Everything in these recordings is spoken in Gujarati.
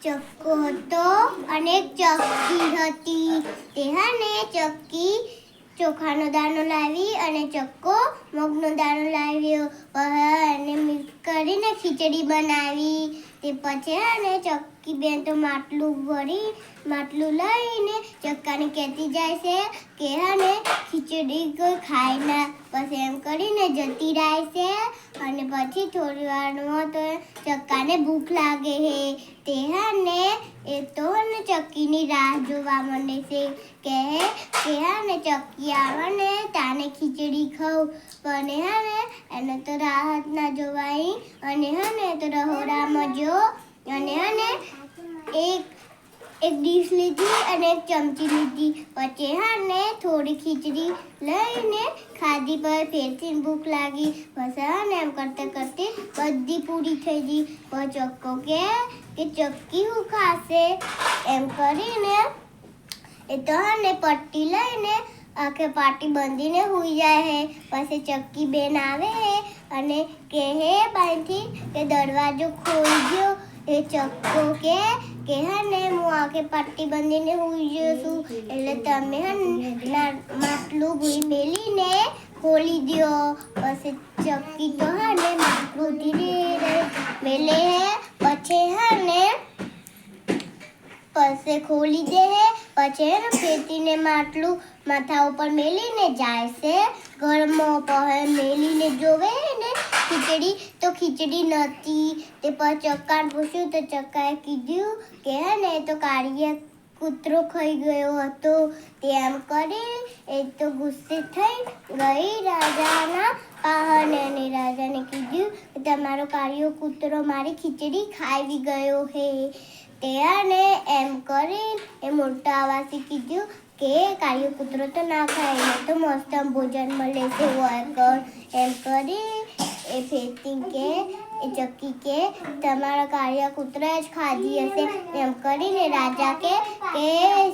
ચક્કો હતો અને એક ચક્કી હતી. તે હાને ચક્કી ચોખાનો દાણો લાવી અને ચક્કો મગનો દાણો લાવ્યો અને મિક્સ કરીને ખીચડી બનાવી. તે પછી હાને ચક્કી બેન તો માટલું લઈને ચક્કાને કહેતી જાય છે કે હાને ખીચડી કોઈ ખાય ના. પછી એમ કરીને જતી રહે છે અને પછી થોડી વારમાં તો ચક્કાને ભૂખ લાગે છે. તે હાને એ તો ને ચક્કીની રાહ જોવા માંડે છે કે હાને ચક્કી આવે ને તાને ખીચડી ખાઉં. પણ હાને એને તો રાહત ના જોવાઈ અને હાને તો રહોડામાં જો અને હાને એક ડીશ લીધી અને એક ચમચી લીધી. પછી હાને થોડી ખીચડી લઈને ખાધી. પર ફેરથી ભૂખ લાગી. પછી હાને એમ કરતે બધી પૂરી થઈ ગઈ. પછી ચક્કો કે ચક્કી હું ખાશે એમ કરીને એ તો હાને પટ્ટી લઈને આખે પાટી બાંધીને હુઈ જાય હે. પછી ચક્કી બેન આવે હે અને કે હે બાંધી કે દરવાજો ખોલજો. એ ચક્કો કે હાને હું આખે પાટી બાંધીને હુઈ ગયો છું એટલે તમે માટલું ભૂઈ મેલીને ખોલી દો. પછી ચક્કી તો હાને માટલું ધીરે મેલે હે. પછી હાને પછી ખોલી દે હે. પછી ફેટીને માટલું માથા ઉપર મેલીને જાય છે ઘરમાં. પછી મેલીને જોવે ને ખીચડી નહોતી. તે પછી ચક્કાને પૂછ્યું તો ચક્કાએ કીધું કે ને તો કાળિયા કૂતરો ખાઈ ગયો હતો. તે એમ કરી એ તો ગુસ્સે થઈ ગઈ રાજાના પાહને અને રાજાને કીધું કે તમારો કાળિયો કૂતરો મારી ખીચડી ખાઈ ગયો હે. તે આને એમ કરી એ મોટા અવાજથી કીધું કે કાળિયો કૂતરો તો ના ખાય એને તો મસ્ત ભોજન મળે છે એમ કરી એ ફેતી કે એ ચક્કી કે તમારા કાળિયા કૂતરા જ ખાધી હશે. એમ કરીને રાજા કે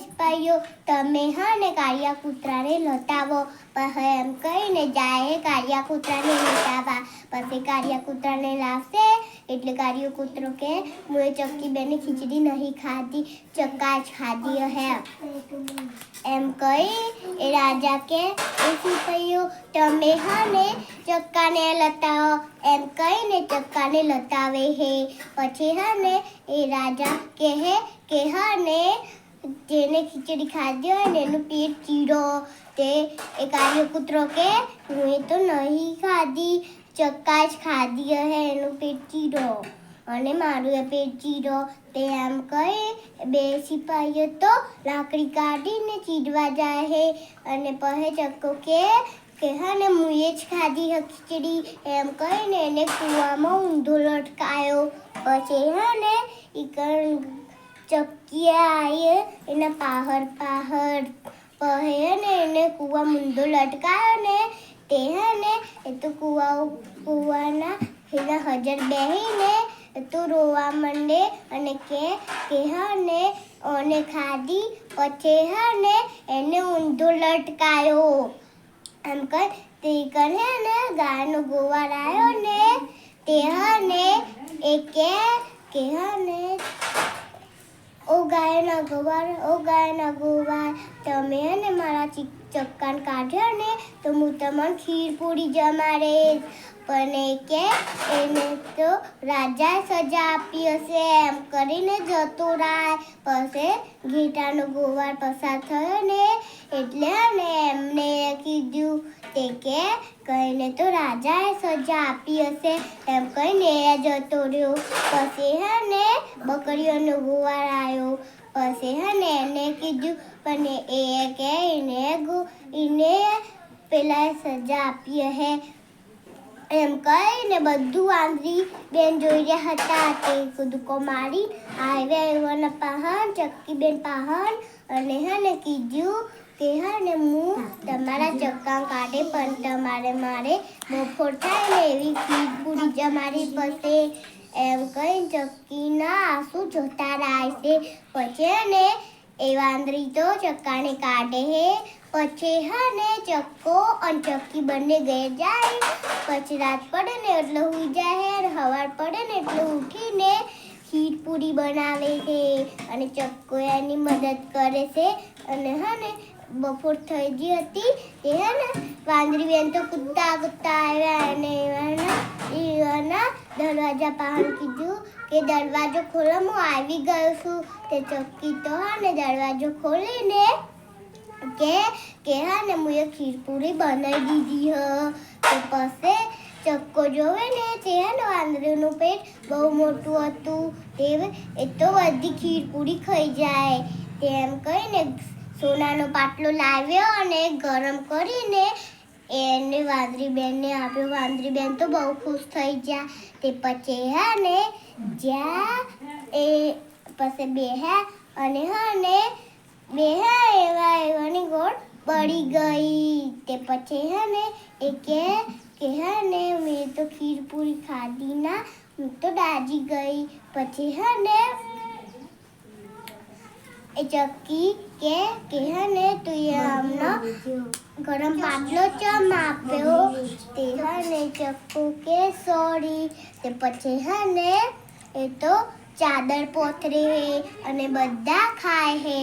સિપાહીઓ તમે હાને કાળિયા કૂતરાને લતાવો. પછી એમ કહીને જાય કાળિયા કૂતરાને લતાવવા. પછી કાળિયા કૂતરાને લાવશે એટલે કાળિયો કૂતરો કે હું એ ચક્કી બેને ખીચડી નહીં ખાધી, ચક્કા જ ખાધી હે. એમ કહી એ રાજા કે એ સિપાહીઓ તમે હાને ચક્કાને લતાવો. એમ કહીને ચક્કાને લતાવે હે. પછી હાને એ રાજા કે હાને જેને ખીચડી ખાધી હોય ને એનું પેટ ચીરો. તે એ કાળિયો કૂતરો કે હું તો નહીં ખાધી, ચક્કા જ ખાધી હે એનું પેટ ચીરો અને મારું એ પેટ ચીરો. તે એમ કહી બે સિપાહીઓ તો લાકડી કાઢીને ચીરવા જાય હે. અને પછી ચક્કો કે હાને હું એ જ ખાધી ખીચડી એમ કહીને એને કૂવામાં ઊંધો લટકાયો. પછી હાને ચક્કી આવી એના પાહર પછી એને કૂવામાં ઊંધો લટકાયો ને તે હાને એ તો કૂવાના એના હજર બેહીને તો રોવા માંડે અને કે હાને ઓને ખાધી. પછી હાને એને ઊંધો લટકાયો. એમ કર તે કરે ને ગાયનો ગોવાર આવ્યો ને તે હાને એ કે હાને ઓ ગાયના ગોવાર તમે ને મારા ચક્કાને કાઢ્યો ને તો હું તમને ખીર પૂરી જમાડીશ. પણ કે એને તો રાજાએ સજા આપી હશે એમ કરીને જતો રાય. પછી ઘેટાનો ગોવાર પસાર થયો ને એટલે ને એમને કીધું તે કે કહીને તો રાજાએ સજા આપી હશે એમ કહીને જતો રહ્યો. પછી હાને બકરીઓનો ગોવાર આવ્યો. પછી હાને એને કીધું પણ એ કે એને પેલા સજા આપી હે એમ કહીને બધું આંધળી બેન જોઈ રહ્યા હતા. તે કૂદકો મારી આવ્યા પહાણ ચક્કી બેન પહાણ અને હાને કીધું કે હાને હું તમારા ચક્કા કાઢે પણ તમારે મારે બપોર થાય ને એવી ખીર પૂરી જમાડી પછી એમ કઈ ચક્કીના આંસુ જોતા રહે છે. પછી ને એ વાંદરી તો ચક્કાને કાઢે હે. પછી હાને ચક્કો અને ચક્કી બંને ઘેર જાય. પછી રાત પડે ને એટલે હુઈ જાય હે. સવાર પડે ને એટલે ઉઠીને ખીર પૂરી બનાવે છે અને ચક્કો એની મદદ કરે છે અને હે ને બપોર થઈ ગઈ હતી તે હે ને વાંદરી બેન તો કૂદતા કૂદતા આવ્યા અને એના દરવાજા બહાર કીધું કે દરવાજો ખોલો હું આવી ગયો છું તે ચક્કી તો હે ને દરવાજો ખોલીને કે હા ને મુએ ખીર પૂરી બનાવી દીધી તો પછી ચક્કો જોવે ને તે હે ને વાંદરીનું પેટ બહુ મોટું હતું તે એ તો બધી ખીર પૂરી ખાઈ જાય તેમ કહીને સોનાનો પાટલો લાવ્યો અને ગરમ કરીને એને વાંદરી બેનને આપ્યો વાંદરી બેન તો બહુ ખુશ થઈ ગયા તે પછી હે ને જ્યાં એ પછી બેહ્યા અને હા ને બેહ્યા એવાની ગોળ પડી ગઈ તે પછી હે ને એ કે હે ને મેં તો ખીર પૂરી ખાધી ના હું તો દાજી ગઈ પછી હે ને એ ચક્કી કે હે ને તું હમણાં ગરમ પાટલો ચમ આપ્યો તે હે ને ચક્કુ કે સોરી તે પછી હે ને એ તો ચાદર પોથરે અને બધા ખાય હે